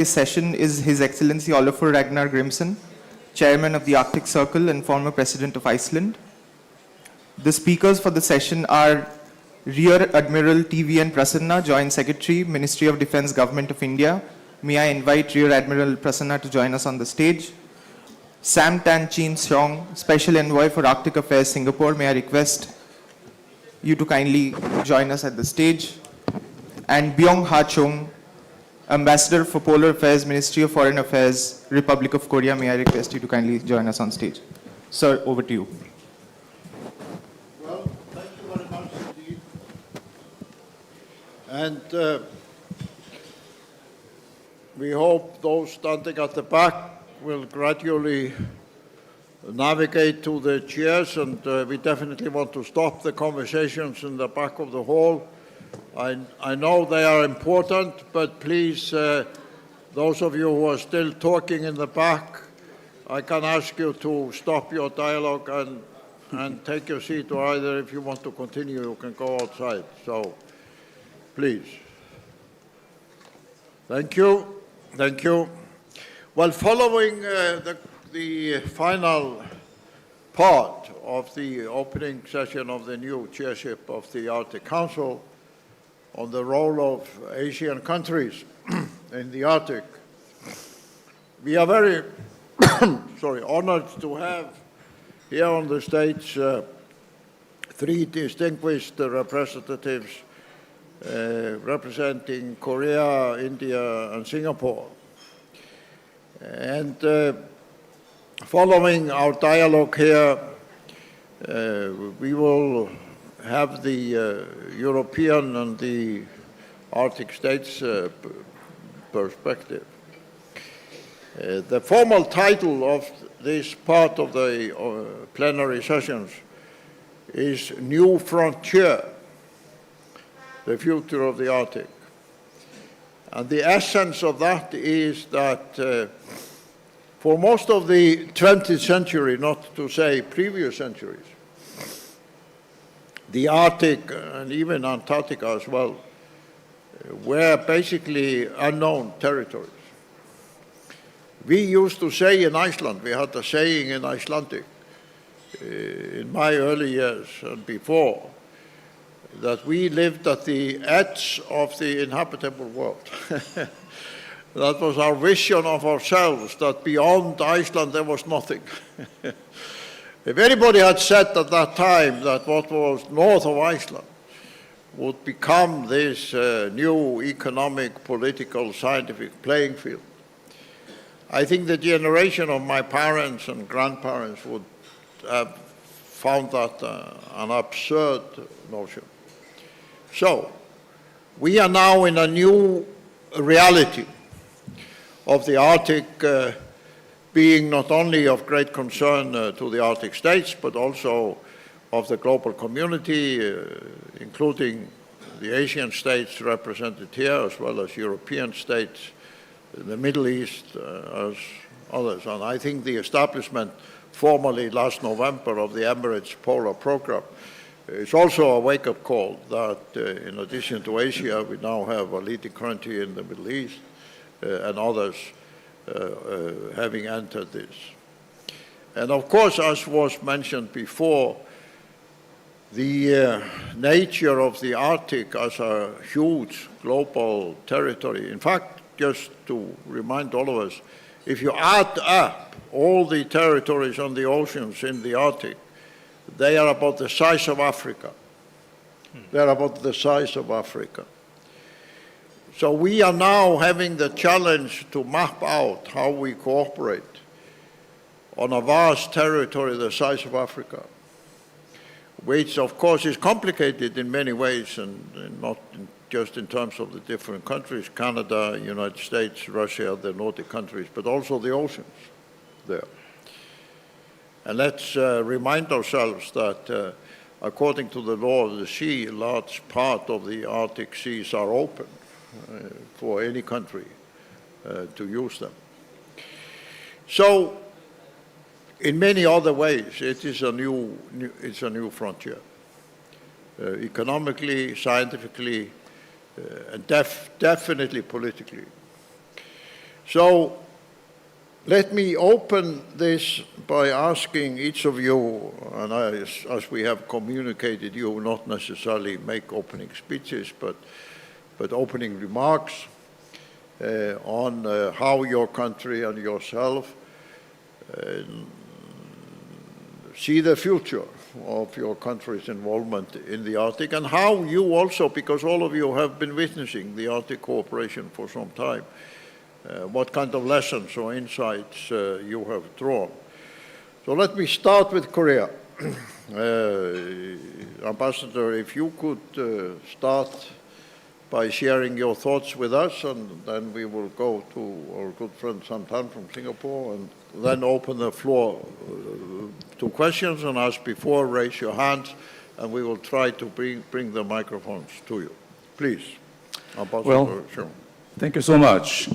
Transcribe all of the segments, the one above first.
This session is His Excellency Ólafur Ragnar Grímsson, Chairman of the Arctic Circle and former President of Iceland. The speakers for the session are Rear Admiral TVN Prasanna, Joint Secretary, Ministry of Defence, Government of India. May I invite Rear Admiral Prasanna to join us on the stage. Sam Tan Chin Siong, Special Envoy for Arctic Affairs, Singapore. May I request you to kindly join us at the stage. And Byung-ha Chung, Ambassador for Polar Affairs, Ministry of Foreign Affairs, Republic of Korea. May I request you to kindly join us on stage. Sir, over to you. Well, thank you very much indeed. And we hope those standing at the back will gradually navigate to the chairs, and we definitely want to stop the conversations in the back of the hall. I know they are important, but please, those of you who are still talking in the back, I can ask you to stop your dialogue and take your seat, or either if you want to continue, you can go outside. So, please. Thank you. Thank you. Well, following the final part of the opening session of the new chairship of the Arctic Council on the role of Asian countries in the Arctic, we are very honored to have here on the stage three distinguished representatives representing Korea, India, and Singapore. And following our dialogue here, we will have the European and the Arctic states perspective. The formal title of this part of the plenary sessions is New Frontier, the Future of the Arctic. And the essence of that is that for most of the 20th century, not to say previous centuries, the Arctic and even Antarctica as well were basically unknown territories. We used to say in Iceland, we had a saying in Icelandic in my early years and before, that we lived at the edge of the inhabitable world. That was our vision of ourselves, that beyond Iceland there was nothing. If anybody had said at that time that what was north of Iceland would become this new economic, political, scientific playing field, I think the generation of my parents and grandparents would have found that an absurd notion. So, we are now in a new reality of the Arctic being not only of great concern to the Arctic states, but also of the global community, including the Asian states represented here, as well as European states, the Middle East, as others. And I think the establishment formally last November of the Emirates Polar Program is also a wake-up call that in addition to Asia, we now have a leading country in the Middle East and others having entered this. And of course, as was mentioned before, the nature of the Arctic as a huge global territory. In fact, just to remind all of us, if you add up all the territories on the oceans in the Arctic, they are about the size of Africa. They're about the size of Africa. So we are now having the challenge to map out how we cooperate on a vast territory the size of Africa, which of course is complicated in many ways, and not just in terms of the different countries, Canada, United States, Russia, the Nordic countries, but also the oceans there. And let's remind ourselves that according to the law of the sea, a large part of the Arctic seas are open for any country to use them. So, in many other ways, it is a new frontier. Economically, scientifically, and definitely politically. So let me open this by asking each of you, and as we have communicated, you will not necessarily make opening speeches, but opening remarks on how your country and yourself see the future of your country's involvement in the Arctic, and how you also, because all of you have been witnessing the Arctic cooperation for some time, what kind of lessons or insights you have drawn. So let me start with Korea. Ambassador, if you could start by sharing your thoughts with us, and then we will go to our good friend Santan from Singapore, and then open the floor to questions, and as before, raise your hands, and we will try to bring the microphones to you. Please, Ambassador Chung. Thank you so much.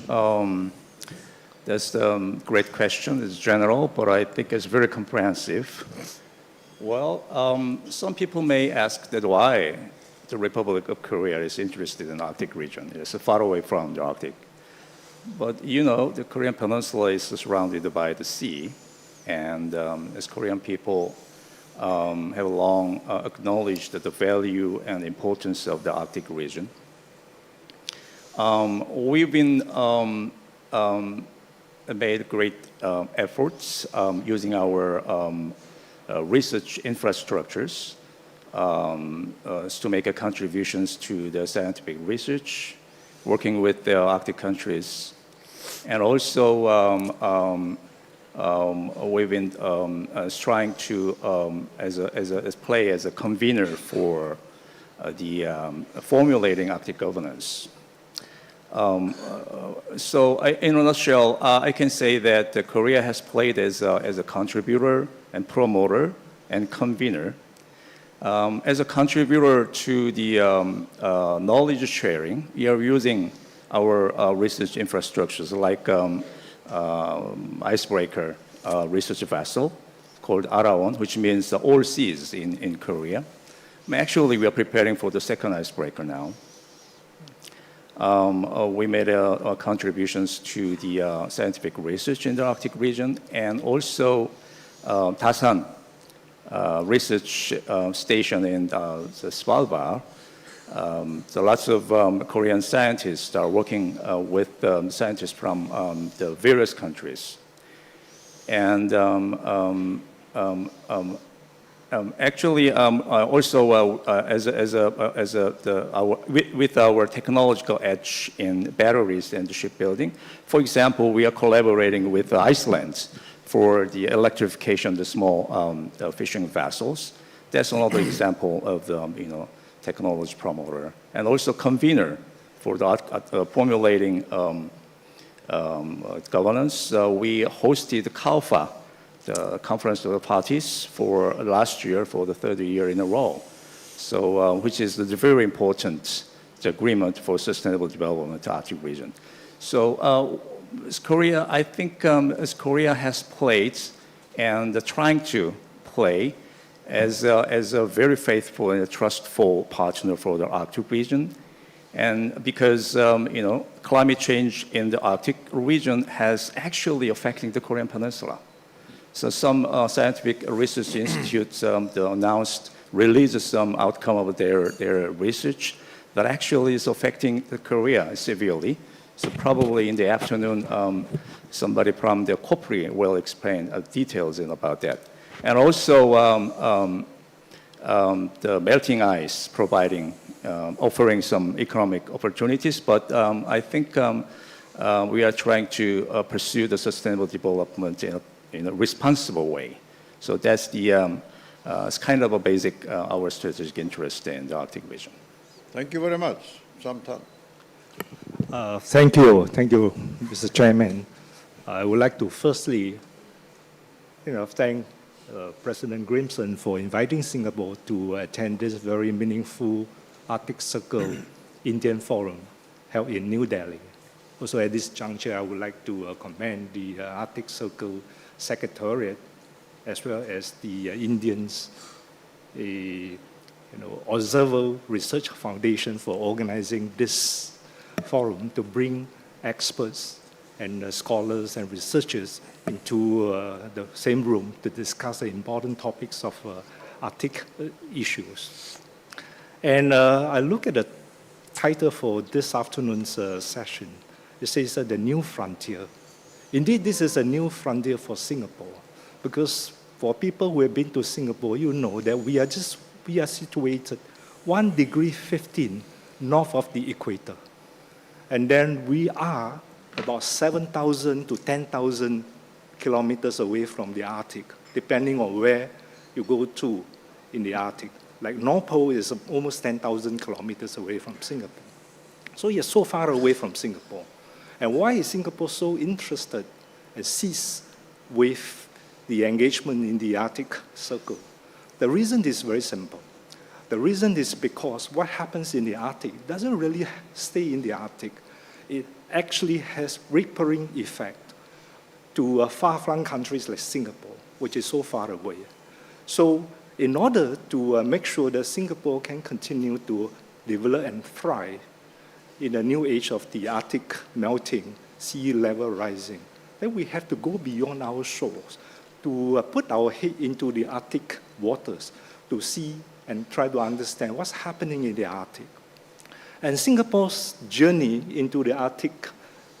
That's a great question. It's general, but I think it's very comprehensive. Well, some people may ask that why the Republic of Korea is interested in the Arctic region. It's far away from the Arctic. But you know, the Korean Peninsula is surrounded by the sea, and as Korean people have long acknowledged the value and importance of the Arctic region. We've been made great efforts using our research infrastructures to make contributions to the scientific research, working with the Arctic countries, and also we've been trying to play as a convener for the formulating Arctic governance. So in a nutshell, I can say that Korea has played as a contributor and promoter and convener. As a contributor to the knowledge sharing, we are using our research infrastructures like icebreaker research vessel called Araon, which means all seas in Korea. Actually, we are preparing for the second icebreaker now. We made contributions to the scientific research in the Arctic region, and also Dasan research station in the Svalbard. So lots of Korean scientists are working with scientists from the various countries. And actually, also with our technological edge in batteries and shipbuilding, for example, we are collaborating with Iceland for the electrification of the small fishing vessels. That's another example of the technology promoter, and also convener for the formulating governance. We hosted CALFA, the Conference of the Parties, for last year for the third year in a row. So, which is a very important agreement for sustainable development in the Arctic region. So, as Korea, I think, as Korea has played and trying to play as a very faithful and a trustful partner for the Arctic region, and because climate change in the Arctic region has actually affecting the Korean Peninsula. So some scientific research institutes released some outcome of their research that actually is affecting the Korea severely. So probably in the afternoon, somebody from the COPRI will explain details about that. And also the melting ice offering some economic opportunities, but I think we are trying to pursue the sustainable development in a responsible way. So that's it's kind of a basic our strategic interest in the Arctic region. Thank you very much. Samtan. Thank you, Mr. Chairman. I would like to firstly, thank President Grímsson for inviting Singapore to attend this very meaningful Arctic Circle Indian Forum held in New Delhi. Also at this juncture, I would like to commend the Arctic Circle Secretariat as well as the Indians Observer Research Foundation for organizing this forum to bring experts and scholars and researchers into the same room to discuss the important topics of Arctic issues. And I look at the title for this afternoon's session. It says The New Frontier. Indeed, this is a new frontier for Singapore, because for people who have been to Singapore, you know that we are situated 1 degree 15 north of the equator. And then we are about 7,000 to 10,000 kilometers away from the Arctic, depending on where you go to in the Arctic. Like North Pole is almost 10,000 kilometers away from Singapore. So you're so far away from Singapore. And why is Singapore so interested and seized with the engagement in the Arctic Circle? The reason is very simple. The reason is because what happens in the Arctic doesn't really stay in the Arctic. It actually has rippling effect to far-flung countries like Singapore, which is so far away. So in order to make sure that Singapore can continue to develop and thrive in the new age of the Arctic melting, sea level rising, then we have to go beyond our shores to put our head into the Arctic waters to see and try to understand what's happening in the Arctic. And Singapore's journey into the Arctic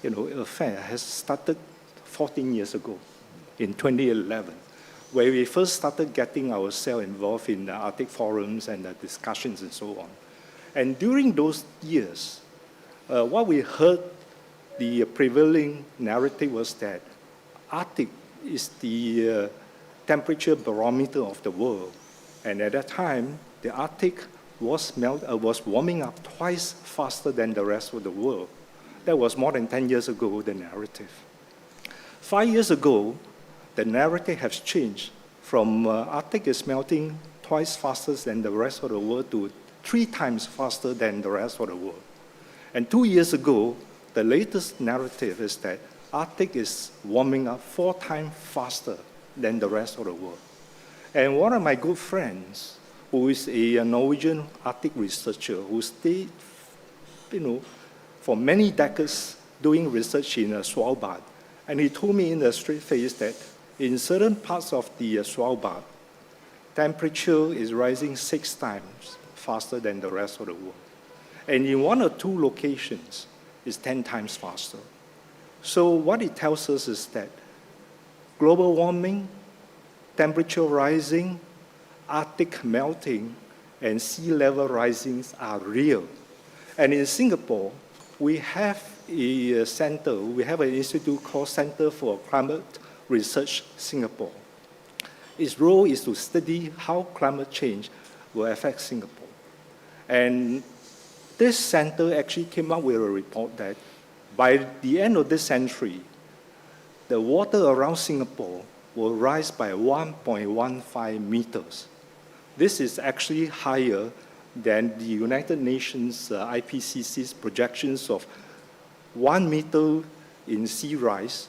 affair has started 14 years ago, in 2011, where we first started getting ourselves involved in the Arctic forums and the discussions and so on. And during those years, what we heard, the prevailing narrative was that Arctic is the temperature barometer of the world. And at that time, the Arctic was warming up twice faster than the rest of the world. That was more than 10 years ago, the narrative. 5 years ago, the narrative has changed from Arctic is melting twice faster than the rest of the world to 3 times faster than the rest of the world. And 2 years ago, the latest narrative is that Arctic is warming up 4 times faster than the rest of the world. And one of my good friends, who is a Norwegian Arctic researcher who stayed, for many decades doing research in Svalbard, and he told me in a straight face that in certain parts of the Svalbard, temperature is rising 6 times faster than the rest of the world. And in 1 or 2 locations, it's 10 times faster. So what it tells us is that global warming, temperature rising, Arctic melting, and sea level risings are real. And in Singapore, we have a center, we have an institute called Center for Climate Research Singapore. Its role is to study how climate change will affect Singapore. And this center actually came up with a report that by the end of this century, the water around Singapore will rise by 1.15 meters. This is actually higher than the United Nations IPCC's projections of 1 meter in sea rise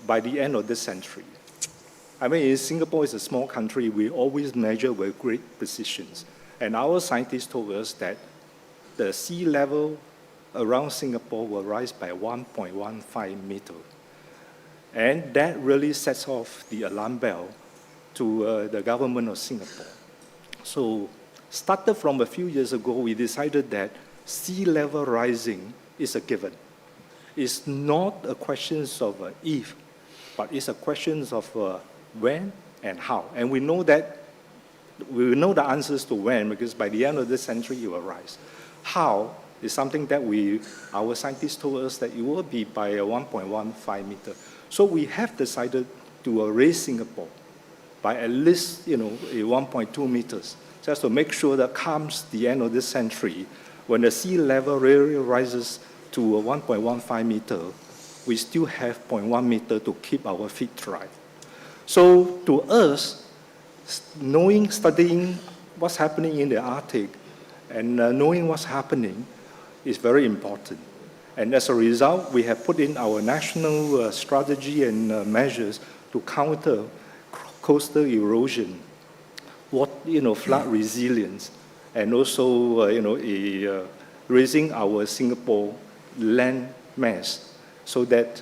by the end of this century. I mean, Singapore is a small country. We always measure with great precisions. And our scientists told us that the sea level around Singapore will rise by 1.15 meters. And that really sets off the alarm bell to the government of Singapore. So, started from a few years ago, we decided that sea level rising is a given. It's not a question of if, but it's a question of when and how. And we know the answers to when, because by the end of this century, it will rise. How is something that our scientists told us that it will be by 1.15 meter. So we have decided to raise Singapore by at least 1.2 meters, just to make sure that comes the end of this century, when the sea level really rises to 1.15 meter, we still have 0.1 meter to keep our feet dry. So to us, studying what's happening in the Arctic and knowing what's happening is very important. And as a result, we have put in our national strategy and measures to counter coastal erosion, flood resilience, and also raising our Singapore land mass so that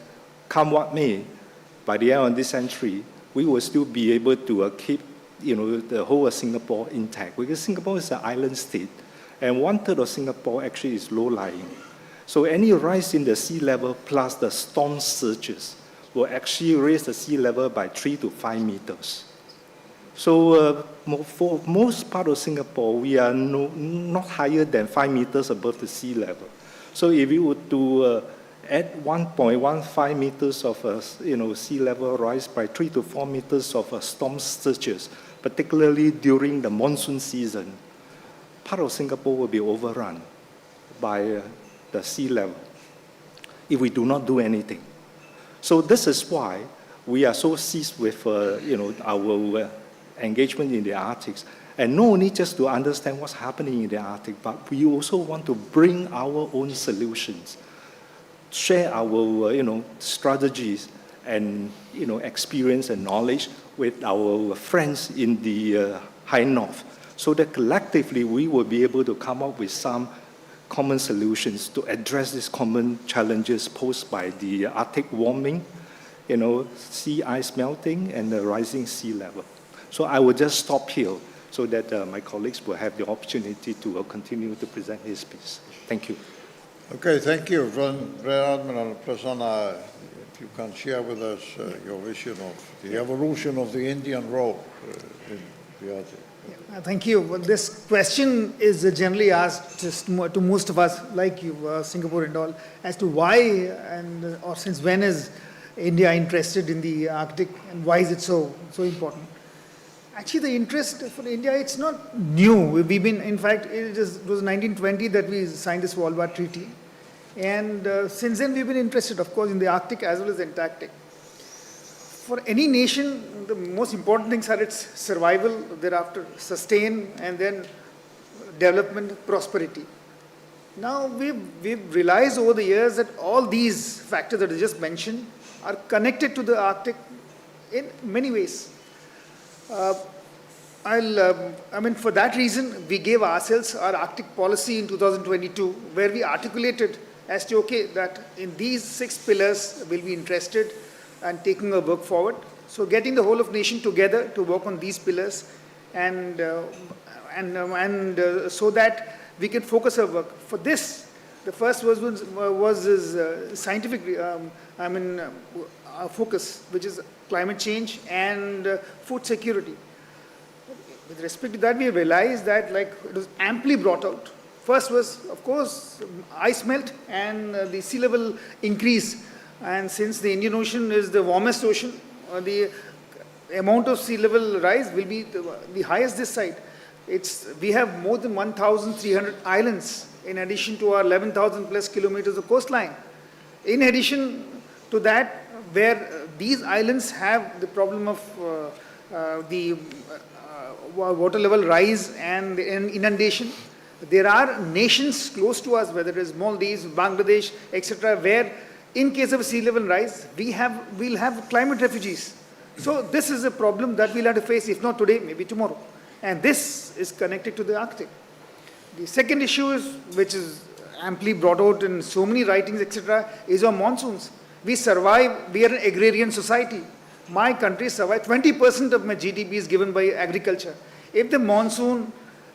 come what may, by the end of this century, we will still be able to keep the whole of Singapore intact, because Singapore is an island state, and 1/3 of Singapore actually is low-lying. So any rise in the sea level plus the storm surges will actually raise the sea level by 3 to 5 meters. So for most part of Singapore, we are not higher than 5 meters above the sea level. So if you were to add 1.15 meters of sea level rise by 3 to 4 meters of storm surges, particularly during the monsoon season, part of Singapore will be overrun by the sea level if we do not do anything. So this is why we are so seized with our engagement in the Arctic, and not only just to understand what's happening in the Arctic, but we also want to bring our own solutions, share our strategies and experience and knowledge with our friends in the High North, so that collectively we will be able to come up with some common solutions to address these common challenges posed by the Arctic warming, sea ice melting, and the rising sea level. So I will just stop here so that my colleagues will have the opportunity to continue to present his piece. Thank you. Okay, thank you, Rear Admiral Prasanna. If you can share with us your vision of the evolution of the Indian role in the Arctic. Thank you. Well, this question is generally asked to most of us, like you, Singapore and all, as to why or since when is India interested in the Arctic, and why is it so important? Actually, the interest for India, it's not new. We've been, in fact, it was 1920 that we signed this Svalbard Treaty. And since then, we've been interested, of course, in the Arctic as well as the Antarctic. For any nation, the most important things are its survival, thereafter sustain, and then development, prosperity. Now, we've realized over the years that all these factors that I just mentioned are connected to the Arctic in many ways. For that reason, we gave ourselves our Arctic policy in 2022, where we articulated as to, okay, that in these 6 pillars we'll be interested and taking our work forward. So getting the whole of nation together to work on these pillars, and so that we can focus our work. For this, the first was scientific focus, which is climate change and food security. With respect to that, we realized that it was amply brought out. First was, of course, ice melt and the sea level increase. And since the Indian Ocean is the warmest ocean, the amount of sea level rise will be the highest this side. We have more than 1,300 islands in addition to our 11,000 plus kilometers of coastline. In addition to that, where these islands have the problem of the water level rise and inundation, there are nations close to us, whether it is Maldives, Bangladesh, etc., where in case of a sea level rise, we'll have climate refugees. So this is a problem that we'll have to face, if not today, maybe tomorrow. And this is connected to the Arctic. The second issue is, which is amply brought out in so many writings, etc., is on monsoons. We are an agrarian society. My country survives, 20% of my GDP is given by agriculture. If the monsoon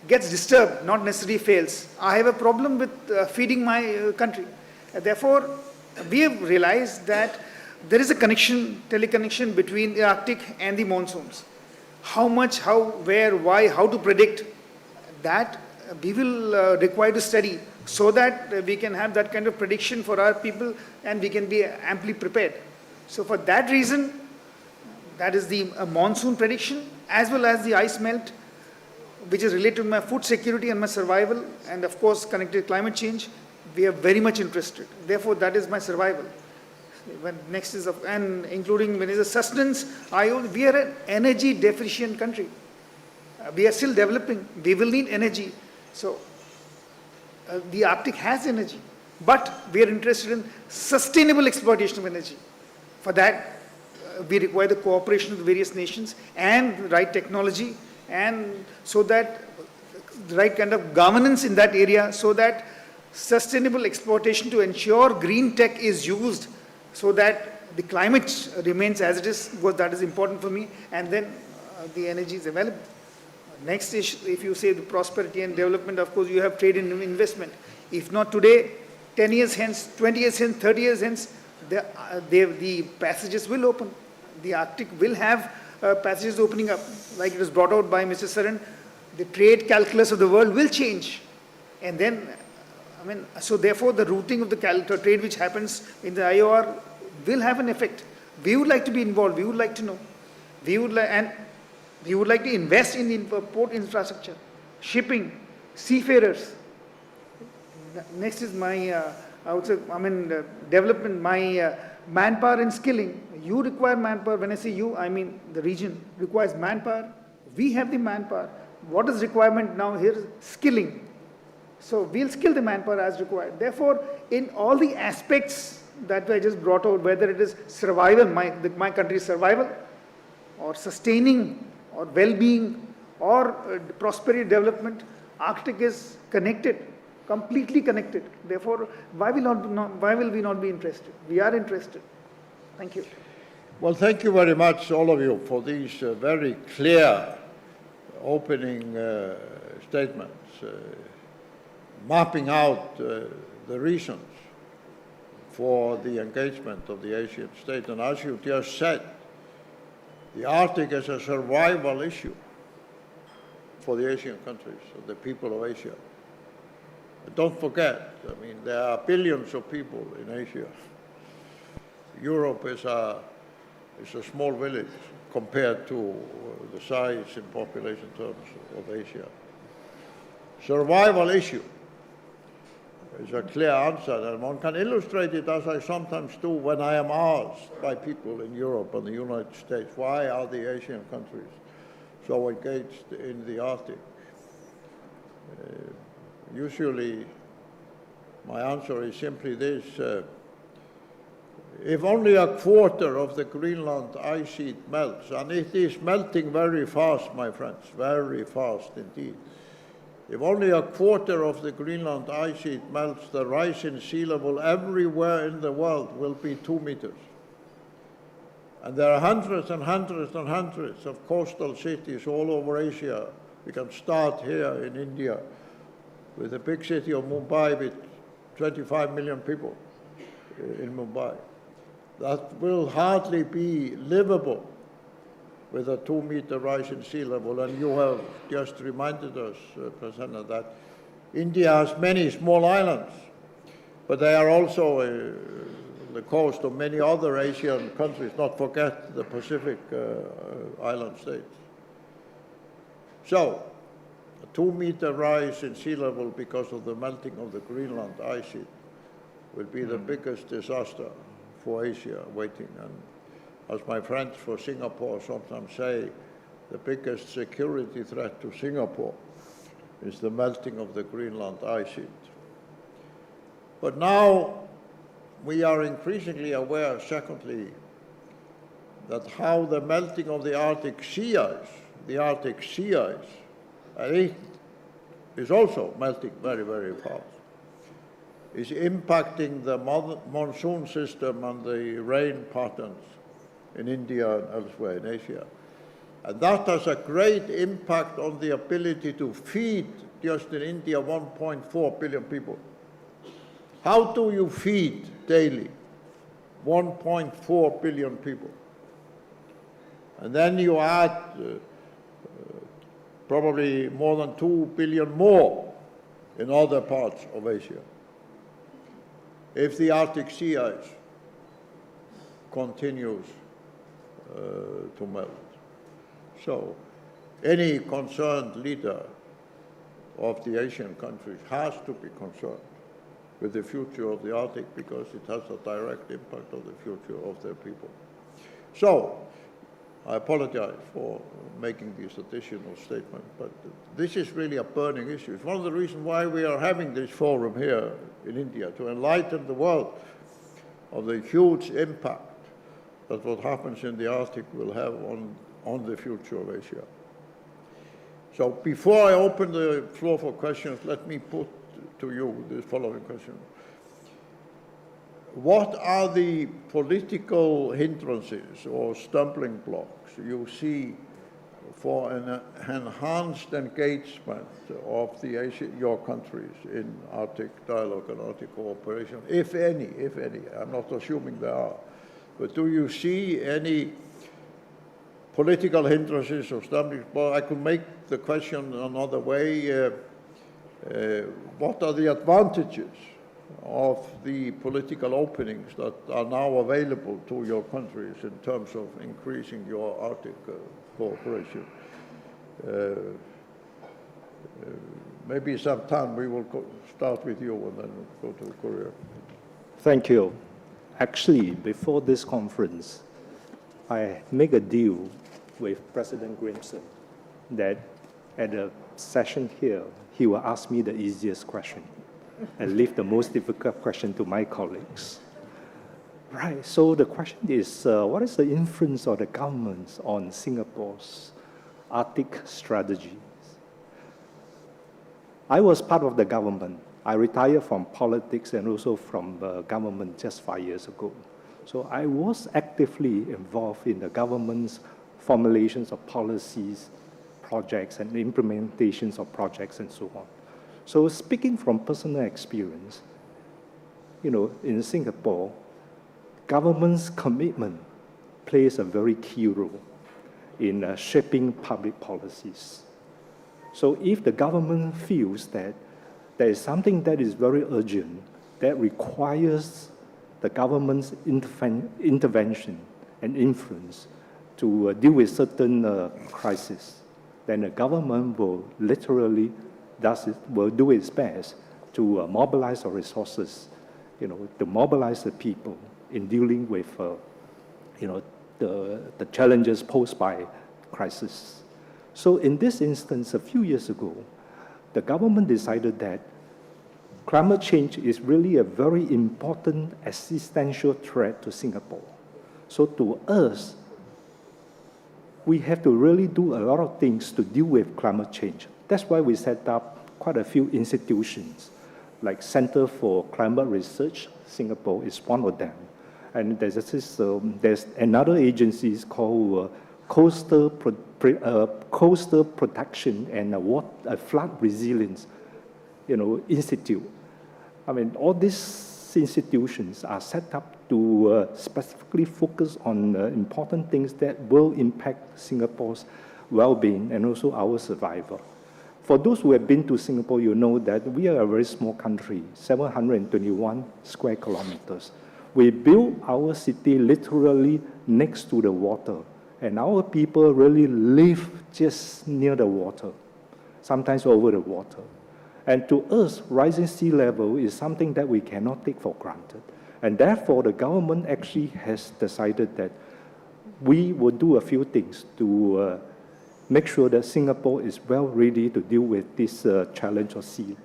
gets disturbed, not necessarily fails, I have a problem with feeding my country. Therefore, we have realized that there is a teleconnection between the Arctic and the monsoons. How much, how, where, why, how to predict, that we will require to study so that we can have that kind of prediction for our people and we can be amply prepared. So for that reason, that is the monsoon prediction as well as the ice melt, which is related to my food security and my survival, and of course connected to climate change. We are very much interested. Therefore, that is my survival. Next is, and including when it is sustenance, we are an energy deficient country. We are still developing. We will need energy. So, the Arctic has energy, but we are interested in sustainable exploitation of energy. For that, we require the cooperation of the various nations and right technology, and so that the right kind of governance in that area, so that sustainable exploitation to ensure green tech is used, so that the climate remains as it is, because that is important for me, and then the energy is available. Next is, if you say the prosperity and development, of course, you have trade and investment. If not today, 10 years hence, 20 years hence, 30 years hence, the passages will open. The Arctic will have passages opening up, like it was brought out by Mr. Saran. The trade calculus of the world will change. And then, I mean, so therefore the routing of the trade which happens in the IOR will have an effect. We would like to be involved. We would like to know. We would like to invest in the port infrastructure, shipping, seafarers. Next is my, I would say, development, my manpower and skilling. You require manpower. When I say you, I mean the region requires manpower. We have the manpower. What is requirement now here is skilling. So we'll skill the manpower as required. Therefore, in all the aspects that I just brought out, whether it is survival, my country's survival, or sustaining, or well-being, or prosperity development, Arctic is connected, completely connected. Therefore, why will we not be interested? We are interested. Thank you. Well, thank you very much, all of you, for these very clear opening statements, mapping out the reasons for the engagement of the Asian state. And as you just said, the Arctic is a survival issue for the Asian countries, the people of Asia. And don't forget, I mean, there are billions of people in Asia. Europe is a small village compared to the size in population terms of Asia. Survival issue is a clear answer, and one can illustrate it as I sometimes do when I am asked by people in Europe and the United States, why are the Asian countries so engaged in the Arctic? Usually my answer is simply this. If only a quarter of the Greenland ice sheet melts, and it is melting very fast, my friends, very fast indeed. If only a quarter of the Greenland ice sheet melts, the rise in sea level everywhere in the world will be 2 meters. And there are hundreds and hundreds and hundreds of coastal cities all over Asia. We can start here in India with the big city of Mumbai with 25 million people in Mumbai. That will hardly be livable with a 2-meter rise in sea level. And you have just reminded us, Prasanna, that India has many small islands, but they are also the coast of many other Asian countries, not forget the Pacific island states. So, a 2-meter rise in sea level because of the melting of the Greenland ice sheet will be the biggest disaster for Asia waiting. And as my friends for Singapore sometimes say, the biggest security threat to Singapore is the melting of the Greenland ice sheet. But now we are increasingly aware, secondly, that how the melting of the Arctic sea ice, and it is also melting very, very fast, is impacting the monsoon system and the rain patterns in India and elsewhere in Asia. And that has a great impact on the ability to feed, just in India, 1.4 billion people. How do you feed daily 1.4 billion people? And then you add probably more than 2 billion more in other parts of Asia. If the Arctic sea ice continues to melt. So any concerned leader of the Asian countries has to be concerned with the future of the Arctic because it has a direct impact on the future of their people. So I apologize for making this additional statement, but this is really a burning issue. It's one of the reasons why we are having this forum here in India, to enlighten the world of the huge impact that what happens in the Arctic will have on the future of Asia. So before I open the floor for questions, let me put to you the following question. what are the political hindrances or stumbling blocks you see for an enhanced engagement of your countries in Arctic dialogue and Arctic cooperation, if any? I'm not assuming there are. But do you see any political hindrances or stumbling blocks? I could make the question another way. What are the advantages of the political openings that are now available to your countries in terms of increasing your Arctic cooperation? Maybe sometime we will start with you and then go to Korea. Thank you. Actually, before this conference, I make a deal with President Grímsson that at a session here, he will ask me the easiest question and leave the most difficult question to my colleagues. Right, so the question is, what is the influence of the governments on Singapore's Arctic strategies? I was part of the government. I retired from politics and also from government just 5 years ago. So I was actively involved in the government's formulations of policies, projects, and implementations of projects and so on. So speaking from personal experience, in Singapore, government's commitment plays a very key role in shaping public policies. So if the government feels that there is something that is very urgent that requires the government's intervention and influence to deal with certain crises, then the government will literally will do its best to mobilize the resources, to mobilize the people in dealing with, the challenges posed by crisis. So in this instance, a few years ago, the government decided that climate change is really a very important existential threat to Singapore. So to us, we have to really do a lot of things to deal with climate change. That's why we set up quite a few institutions, like Center for Climate Research, Singapore is one of them. And there's another agency called Coastal Protection and Flood Resilience, Institute. I mean, all these institutions are set up to specifically focus on important things that will impact Singapore's well-being and also our survival. For those who have been to Singapore, you know that we are a very small country, 721 square kilometers. We built our city literally next to the water, and our people really live just near the water, sometimes over the water. And to us, rising sea level is something that we cannot take for granted. And therefore, the government actually has decided that we will do a few things to make sure that Singapore is well ready to deal with this challenge of sea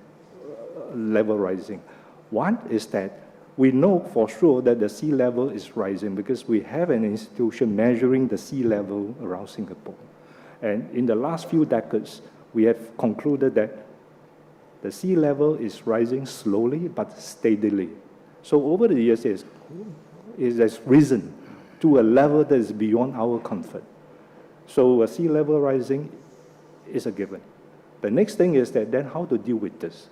level rising. One is that we know for sure that the sea level is rising because we have an institution measuring the sea level around Singapore. And in the last few decades, we have concluded that the sea level is rising slowly but steadily. So over the years, it has risen to a level that is beyond our comfort. So sea level rising is a given. The next thing is that then how to deal with this.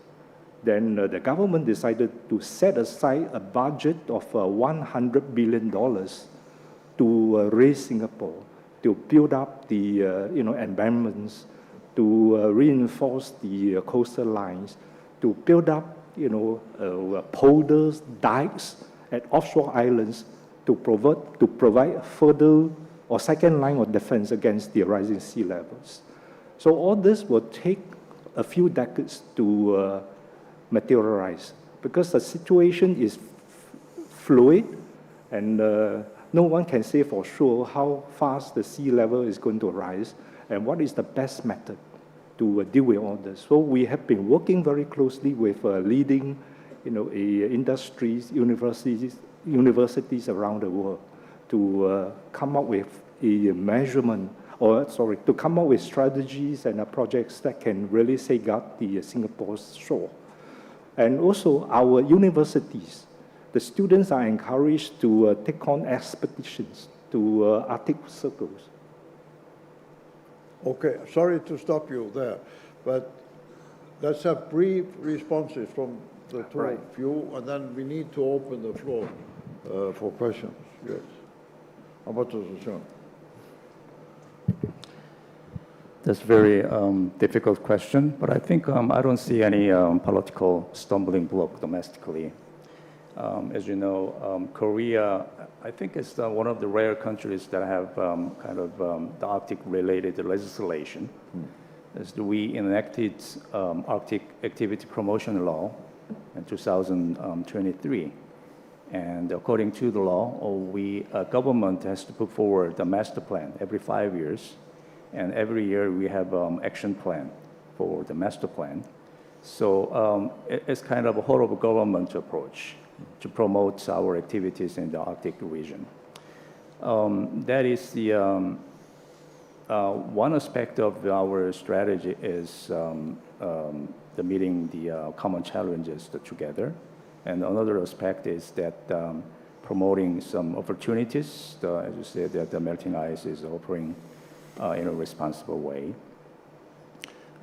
Then the government decided to set aside a budget of $100 billion to raise Singapore, to build up the environments, to reinforce the coastal lines, to build up polders, dikes at offshore islands to provide further or second line of defense against the rising sea levels. So all this will take a few decades to materialize because the situation is fluid and no one can say for sure how fast the sea level is going to rise and what is the best method to deal with all this. So we have been working very closely with leading industries, universities around the world to come up with a measurement, to come up with strategies and projects that can really safeguard the Singapore's shore. And also our universities. the students are encouraged to take on expeditions to Arctic circles. Okay, sorry to stop you there, but let's have brief responses from the two of you, and then we need to open the floor for questions. Yes. Ambassador Siong. That's a very difficult question, but I think I don't see any political stumbling block domestically. As you know, Korea, I think is one of the rare countries that have kind of the Arctic-related legislation. As we enacted Arctic Activity Promotion Law in 2023. And according to the law, government has to put forward a master plan every 5 years. And every year we have action plan for the master plan. So it's kind of a whole of government approach to promote our activities in the Arctic region. That is the one aspect of our strategy is the meeting the common challenges together. And another aspect is that promoting some opportunities, as you said, that the melting ice is offering in a responsible way.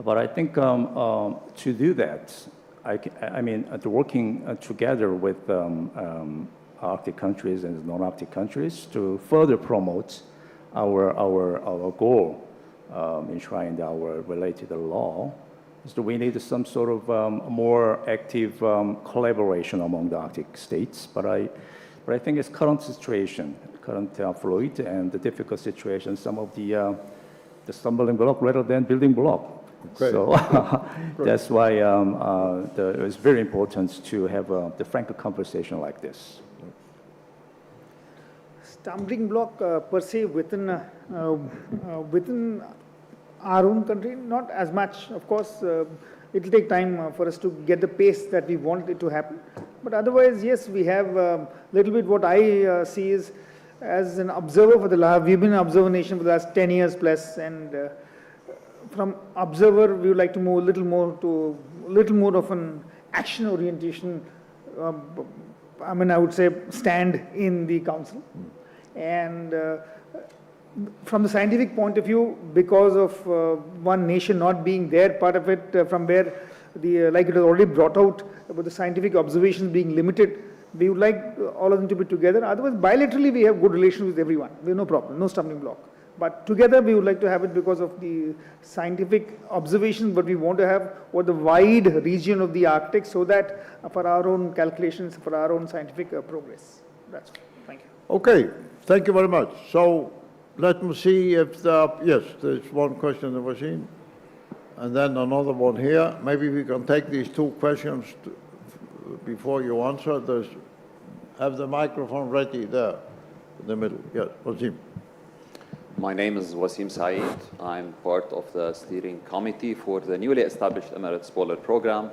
But I think to do that, I mean, working together with Arctic countries and non-Arctic countries to further promote our goal enshrined our related law, is that we need some sort of more active collaboration among the Arctic states. But I think it's current situation, current fluid and the difficult situation, some of the stumbling block rather than building block. Great. So that's why it's very important to have the frank conversation like this. Stumbling block per se within our own country, not as much. Of course, it will take time for us to get the pace that we want it to happen. But otherwise, yes, we have a little bit what I see is as an observer for the last, we've been an observer nation for the last 10 years plus, and from observer, we would like to move a little more of an action orientation. I mean, I would say stand in the council, and from the scientific point of view, because of one nation not being there, part of it from where the like it was already brought out about the scientific observations being limited, we would like all of them to be together. Otherwise, bilaterally, we have good relations with everyone. We have no problem, no stumbling block. But together, we would like to have it because of the scientific observations, but we want to have over the wide region of the Arctic so that for our own calculations, for our own scientific progress. That's all. Thank you. Okay, thank you very much. So let me see if yes, there's one question that was in, and then another one here. Maybe we can take these two questions before you answer. Have the microphone ready there in the middle. Yes, Wasim. My name is Wasim Saeed. I'm part of the steering committee for the newly established Emirates Polar Program.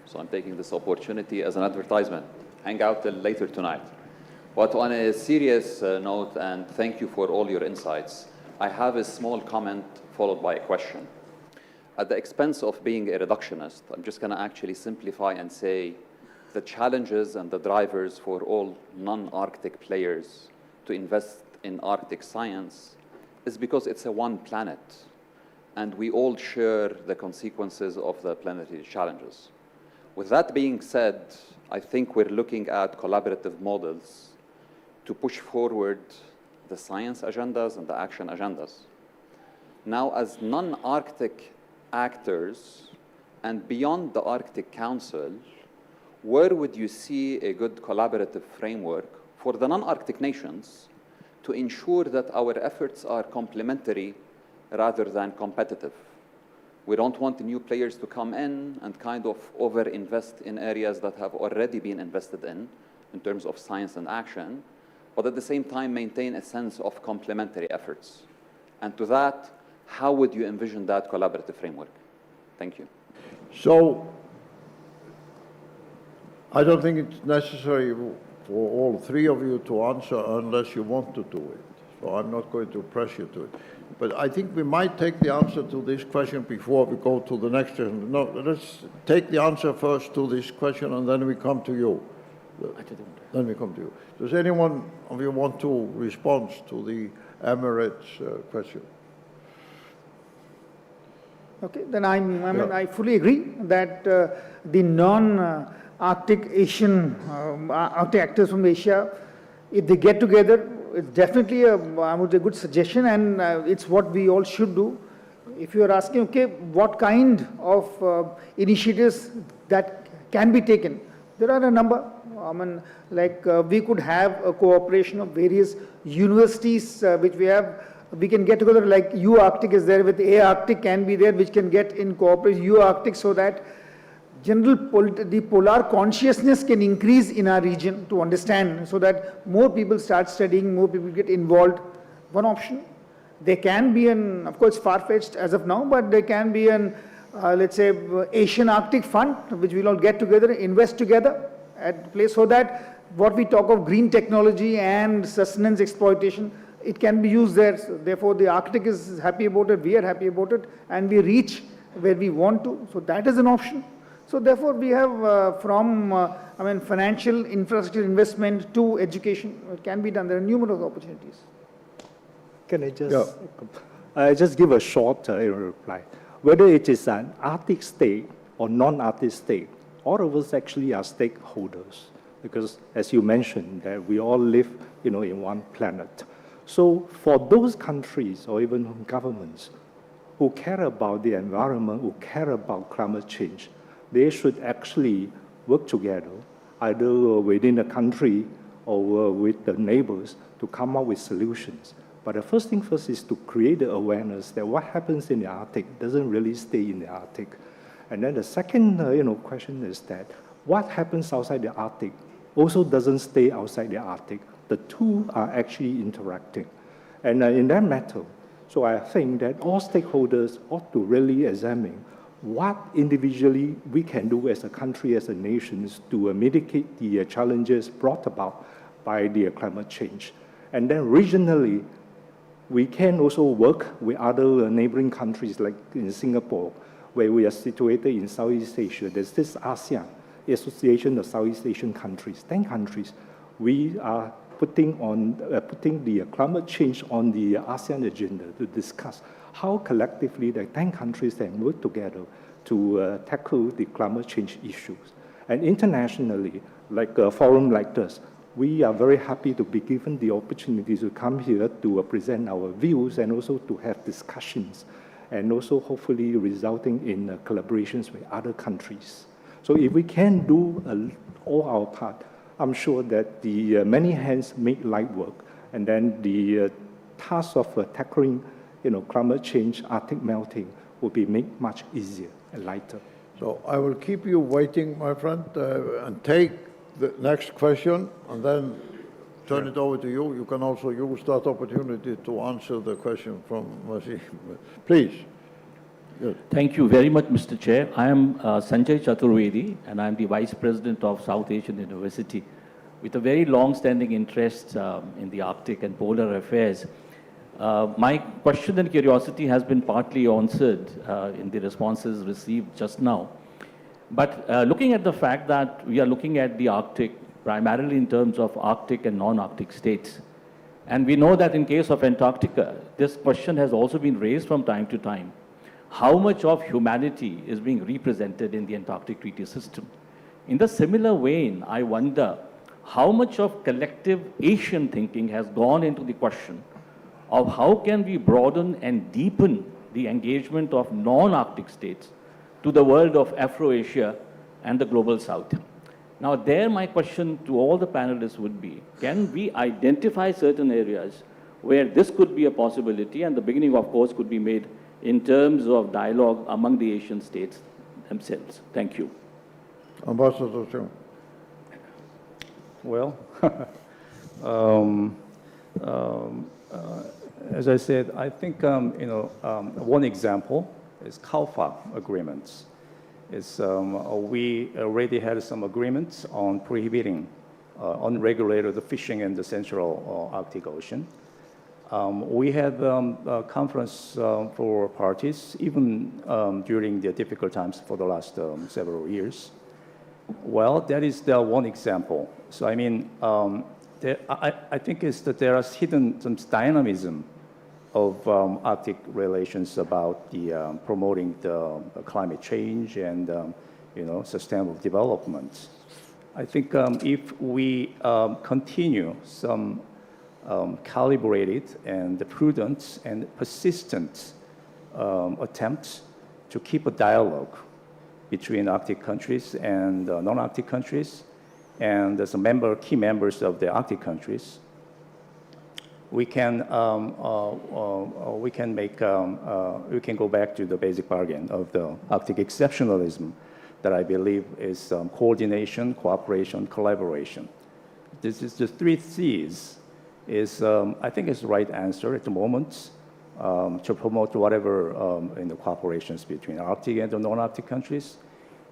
So I'm taking this opportunity as an advertisement. Hang out till later tonight. But on a serious note, and thank you for all your insights, I have a small comment followed by a question. At the expense of being a reductionist, I'm just going to actually simplify and say the challenges and the drivers for all non-Arctic players to invest in Arctic science is because it's a one planet, and we all share the consequences of the planetary challenges. With that being said, I think we're looking at collaborative models to push forward the science agendas and the action agendas. Now, as non-Arctic actors and beyond the Arctic Council, where would you see a good collaborative framework for the non-Arctic nations to ensure that our efforts are complementary rather than competitive? We don't want new players to come in and kind of over-invest in areas that have already been invested in terms of science and action, but at the same time maintain a sense of complementary efforts. And to that, how would you envision that collaborative framework? Thank you. So I don't think it's necessary for all three of you to answer unless you want to do it. So I'm not going to press you to it. But I think we might take the answer to this question before we go to the next question. No, let's take the answer first to this question and then we come to you. Then we come to you. Does anyone of you want to respond to the Emirates question? Okay, then I fully agree that the non-Arctic Asian Arctic actors from Asia, if they get together, it's definitely a good suggestion, and it's what we all should do. If you are asking, okay, what kind of initiatives that can be taken, there are a number. We could have a cooperation of various universities which we can get together, like U-Arctic is there, with A-Arctic can be there, which can get in cooperation, U-Arctic, so that the polar consciousness can increase in our region to understand, so that more people start studying, more people get involved. One option. There can be of course far-fetched as of now, but there can be let's say, Asian Arctic Fund, which we'll all get together, invest together at place, so that what we talk of green technology and sustenance exploitation, it can be used there. So therefore, the Arctic is happy about it, we are happy about it, and we reach where we want to. So that is an option. So therefore, we have financial infrastructure investment to education, it can be done. There are numerous opportunities. Can I just give a short reply? Whether it is an Arctic state or non-Arctic state, all of us actually are stakeholders, because as you mentioned, that we all live, in one planet. So for those countries or even governments who care about the environment, who care about climate change, they should actually work together, either within the country or with the neighbors, to come up with solutions. But the first thing first is to create the awareness that what happens in the Arctic doesn't really stay in the Arctic. And then the second question is that what happens outside the Arctic also doesn't stay outside the Arctic. The two are actually interacting. And in that matter, so I think that all stakeholders ought to really examine what individually we can do as a country, as a nation, to mitigate the challenges brought about by the climate change. And then regionally, we can also work with other neighboring countries, like in Singapore, where we are situated in Southeast Asia. There's this ASEAN, the Association of Southeast Asian Countries, 10 countries. We are putting the climate change on the ASEAN agenda to discuss how collectively the 10 countries can work together to tackle the climate change issues. And internationally, like a forum like this, we are very happy to be given the opportunity to come here to present our views and also to have discussions, and also hopefully resulting in collaborations with other countries. So if we can do all our part, I'm sure that the many hands make light work, and then the task of tackling climate change, Arctic melting, will be made much easier and lighter. So I will keep you waiting, my friend, and take the next question, and then turn it over to you. You can also use that opportunity to answer the question from Wasim. Please. Good. Thank you very much, Mr. Chair. I am Sanjay Chaturvedi, and I'm the Vice President of South Asian University, with a very long-standing interest in the Arctic and polar affairs. My question and curiosity has been partly answered in the responses received just now. But looking at the fact that we are looking at the Arctic primarily in terms of Arctic and non-Arctic states, and we know that in case of Antarctica, this question has also been raised from time to time. How much of humanity is being represented in the Antarctic Treaty System? In the similar vein, I wonder how much of collective Asian thinking has gone into the question of how can we broaden and deepen the engagement of non-Arctic states to the world of Afro-Asia and the global South. Now there my question to all the panelists would be, can we identify certain areas where this could be a possibility, and the beginning of course could be made in terms of dialogue among the Asian states themselves? Thank you. Ambassador Chung. Well, as I said, I think one example is CALFA agreements. We already had some agreements on prohibiting unregulated fishing in the Central Arctic Ocean. We had a conference for parties, even during the difficult times for the last several years. Well, that is the one example. So I mean, I think it's that there is hidden some dynamism of Arctic relations about the promoting the climate change and sustainable development. I think if we continue some calibrated and prudent and persistent attempts to keep a dialogue between Arctic countries and non-Arctic countries, and as key members of the Arctic countries, we can go back to the basic bargain of the Arctic exceptionalism that I believe is coordination, cooperation, collaboration. This is the 3 C's. I think is the right answer at the moment to promote whatever in the cooperations between Arctic and the non-Arctic countries,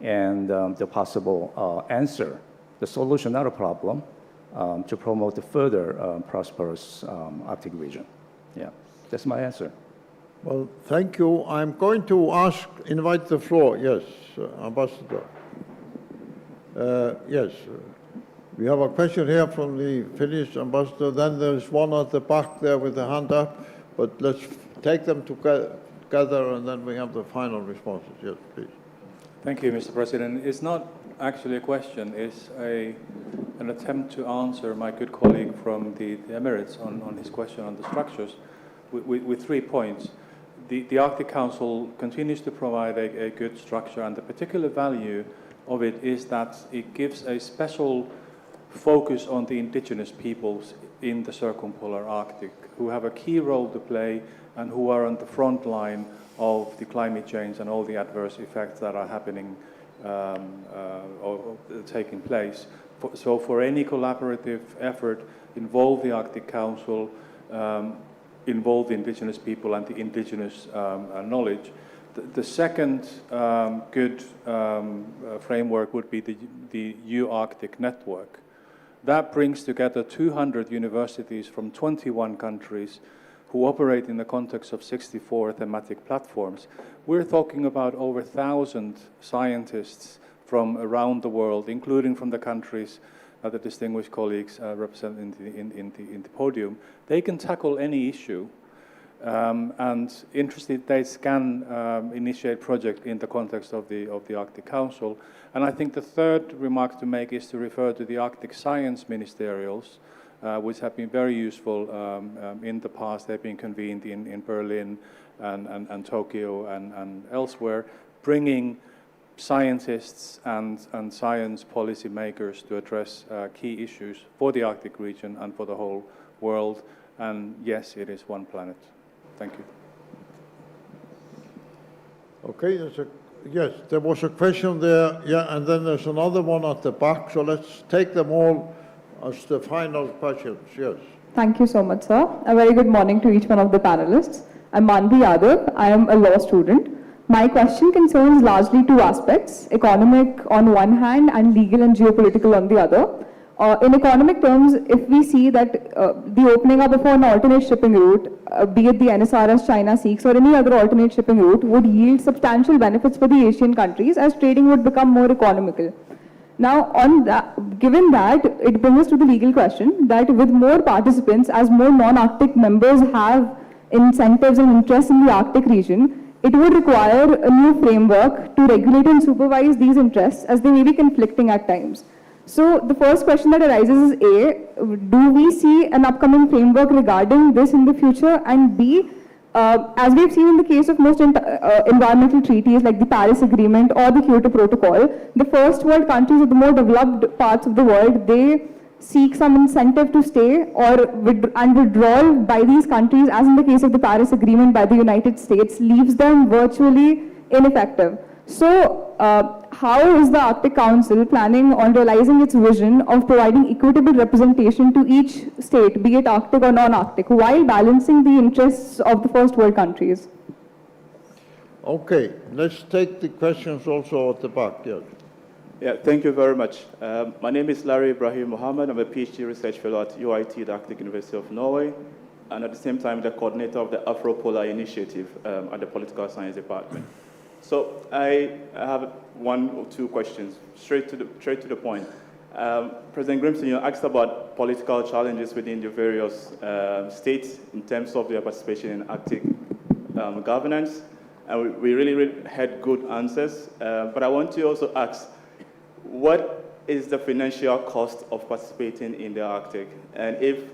and the possible answer, the solution, not a problem, to promote the further prosperous Arctic region. Yeah, that's my answer. Well, thank you. I'm going to invite the floor. Yes, Ambassador. Yes, we have a question here from the Finnish ambassador. Then there's one at the back there with the hand up. But let's take them together, and then we have the final responses. Yes, please. Thank you, Mr. President. It's not actually a question. It's an attempt to answer my good colleague from the Emirates on his question on the structures with 3 points. The Arctic Council continues to provide a good structure, and the particular value of it is that it gives a special focus on the indigenous peoples in the circumpolar Arctic, who have a key role to play and who are on the front line of the climate change and all the adverse effects that are happening or taking place. So for any collaborative effort, involve the Arctic Council, involve the indigenous people and the indigenous knowledge. The second good framework would be the U-Arctic network. That brings together 200 universities from 21 countries who operate in the context of 64 thematic platforms. We're talking about over 1,000 scientists from around the world, including from the countries that the distinguished colleagues represent in the podium. They can tackle any issue, and interested states can initiate projects in the context of the Arctic Council. And I think the third remark to make is to refer to the Arctic Science Ministerials, which have been very useful in the past. They've been convened in Berlin and Tokyo and elsewhere, bringing scientists and science policy makers to address key issues for the Arctic region and for the whole world. And yes, it is one planet. Thank you. Okay, yes, there was a question there, yeah, and then there's another one at the back. So let's take them all as the final questions. Yes. Thank you so much, sir. A very good morning to each one of the panelists. I'm Manvi Yadav. I am a law student. My question concerns largely 2 aspects, economic on one hand and legal and geopolitical on the other. In economic terms, if we see that the opening up of an alternate shipping route, be it the NSR as China seeks or any other alternate shipping route, would yield substantial benefits for the Asian countries as trading would become more economical. Now, given that, it brings us to the legal question that with more participants, as more non-Arctic members have incentives and interests in the Arctic region, it would require a new framework to regulate and supervise these interests, as they may be conflicting at times. So the first question that arises is A, do we see an upcoming framework regarding this in the future? And B, as we've seen in the case of most environmental treaties like the Paris Agreement or the Kyoto Protocol, the first world countries of the more developed parts of the world, they seek some incentive to stay and withdrawal by these countries, as in the case of the Paris Agreement by the United States, leaves them virtually ineffective. So how is the Arctic Council planning on realizing its vision of providing equitable representation to each state, be it Arctic or non-Arctic, while balancing the interests of the first world countries? Okay, let's take the questions also at the back. Yes. Yeah, thank you very much. My name is Larry Ibrahim Mohammed. I'm a PhD research fellow at UIT, the Arctic University of Norway, and at the same time, the coordinator of the Afro-Polar Initiative at the Political Science Department. So I have one or two questions, straight to the point. President Grímsson, you asked about political challenges within the various states in terms of their participation in Arctic governance. And we really had good answers. But I want to also ask, what is the financial cost of participating in the Arctic? And if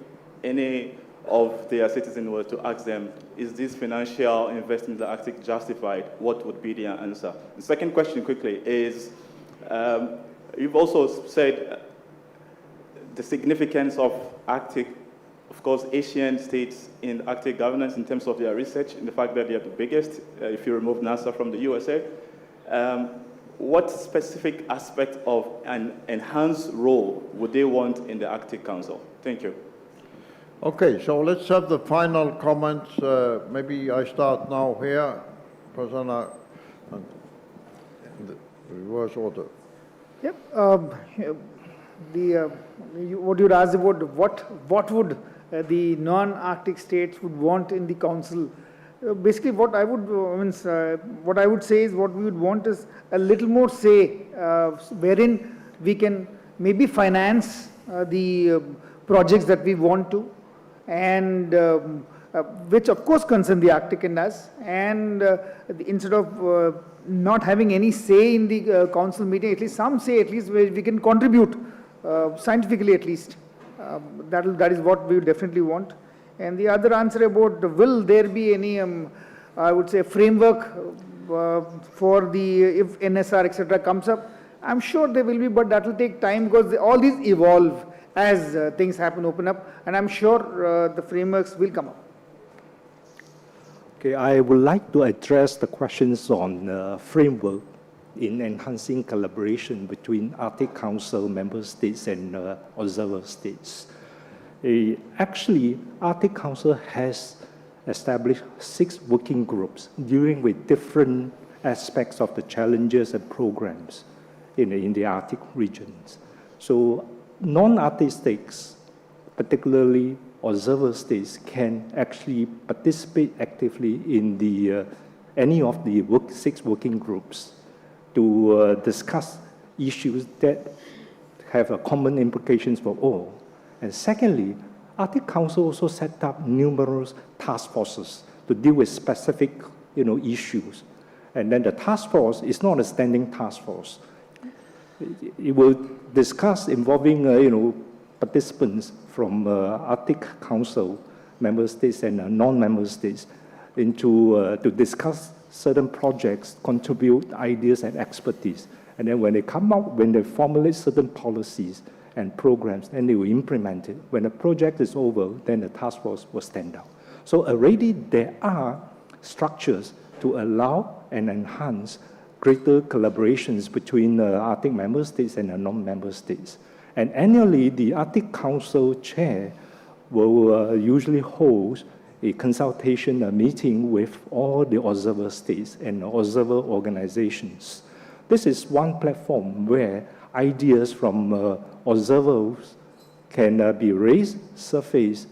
any of their citizens were to ask them, is this financial investment in the Arctic justified, what would be their answer? The second question quickly is, you've also said the significance of Arctic, of course, Asian states in Arctic governance in terms of their research and the fact that they are the biggest, if you remove NASA from the USA. What specific aspect of an enhanced role would they want in the Arctic Council? Thank you. Okay, so let's have the final comments. Maybe I start now here, Prasanna, in the reverse order. Yep. What you'd asked about what would the non-Arctic states would want in the council. Basically, what I would say is what we would want is a little more say, wherein we can maybe finance the projects that we want to, and which of course concern the Arctic and us. And instead of not having any say in the council meeting, at least some say, at least where we can contribute scientifically, at least. That is what we definitely want. And the other answer about will there be any, I would say, framework for the, if NSR, etc. comes up, I'm sure there will be, but that will take time because all these evolve as things happen, open up, and I'm sure the frameworks will come up. Okay, I would like to address the questions on framework in enhancing collaboration between Arctic Council member states and observer states. Actually, Arctic Council has established 6 working groups dealing with different aspects of the challenges and programs in the Arctic regions. So non-Arctic states, particularly observer states, can actually participate actively in the any of the 6 working groups to discuss issues that have a common implications for all. And secondly, Arctic Council also set up numerous task forces to deal with specific issues. And then the task force is not a standing task force. It will discuss involving participants from Arctic Council member states and non-member states to discuss certain projects, contribute ideas and expertise. And then when they come out, when they formulate certain policies and programs, then they will implement it. When the project is over, then the task force will stand out. So already there are structures to allow and enhance greater collaborations between the Arctic member states and the non-member states. And annually, the Arctic Council chair will usually host a consultation meeting with all the observer states and observer organizations. This is one platform where ideas from observers can be raised, surfaced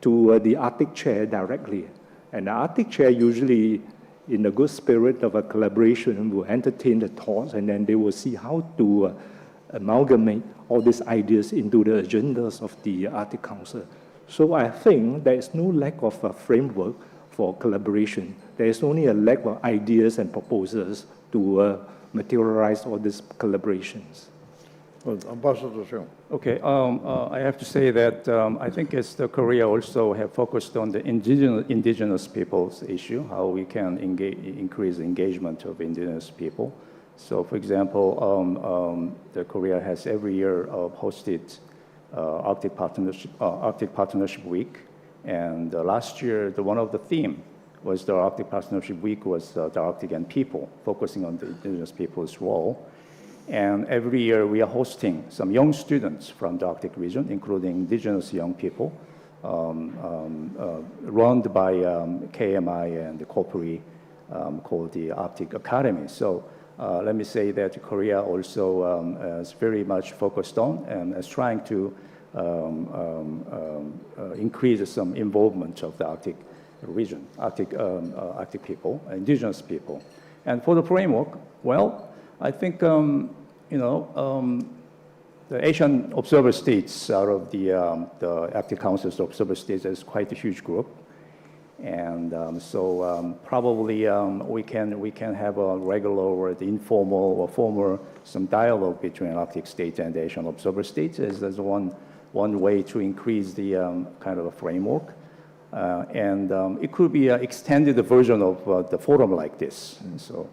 to the Arctic chair directly. And the Arctic chair usually, in a good spirit of a collaboration, will entertain the thoughts, and then they will see how to amalgamate all these ideas into the agendas of the Arctic Council. So I think there is no lack of a framework for collaboration. There is only a lack of ideas and proposals to materialize all these collaborations. Well, Ambassador Siong. Okay, I have to say that I think as the Korea also have focused on the indigenous people's issue, how we can increase engagement of indigenous people. So, for example, the Korea has every year hosted Arctic Partnership Week, and last year one of the theme was the Arctic Partnership Week was the Arctic and people, focusing on the indigenous people's role. And every year we are hosting some young students from the Arctic region, including indigenous young people, run by KMI and the corporate called the Arctic Academy. So let me say that Korea also is very much focused on and is trying to increase some involvement of the Arctic region, Arctic people, indigenous people. And for the framework, well, I think, the Asian observer states out of the Arctic Council's observer states is quite a huge group. And probably we can have a regular or the informal or formal some dialogue between Arctic states and the Asian observer states as one way to increase the kind of a framework. And it could be an extended version of the forum like this. And so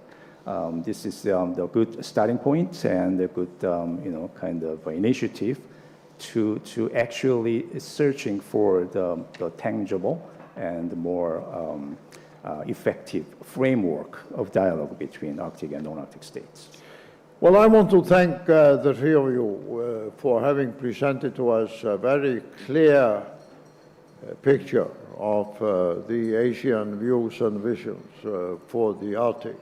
this is the good starting point and a good kind of initiative to actually searching for the tangible and more effective framework of dialogue between Arctic and non-Arctic states. Well, I want to thank the three of you for having presented to us a very clear picture of the Asian views and visions for the Arctic.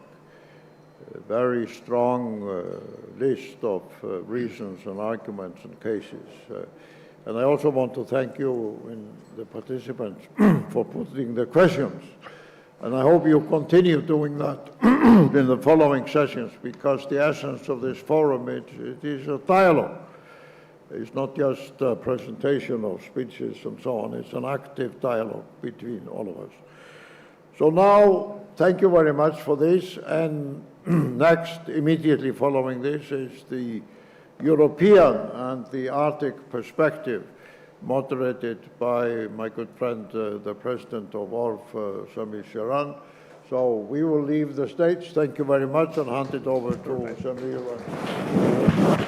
A very strong list of reasons and arguments and cases. And I also want to thank you and the participants for putting the questions. And I hope you continue doing that in the following sessions, because the essence of this forum, it is a dialogue. It's not just a presentation of speeches and so on. It's an active dialogue between all of us. So now, thank you very much for this. And next, immediately following this, is the European and the Arctic perspective, moderated by my good friend, the president of ORF, Samir Sharan. So we will leave the stage. Thank you very much, and hand it over to Samir.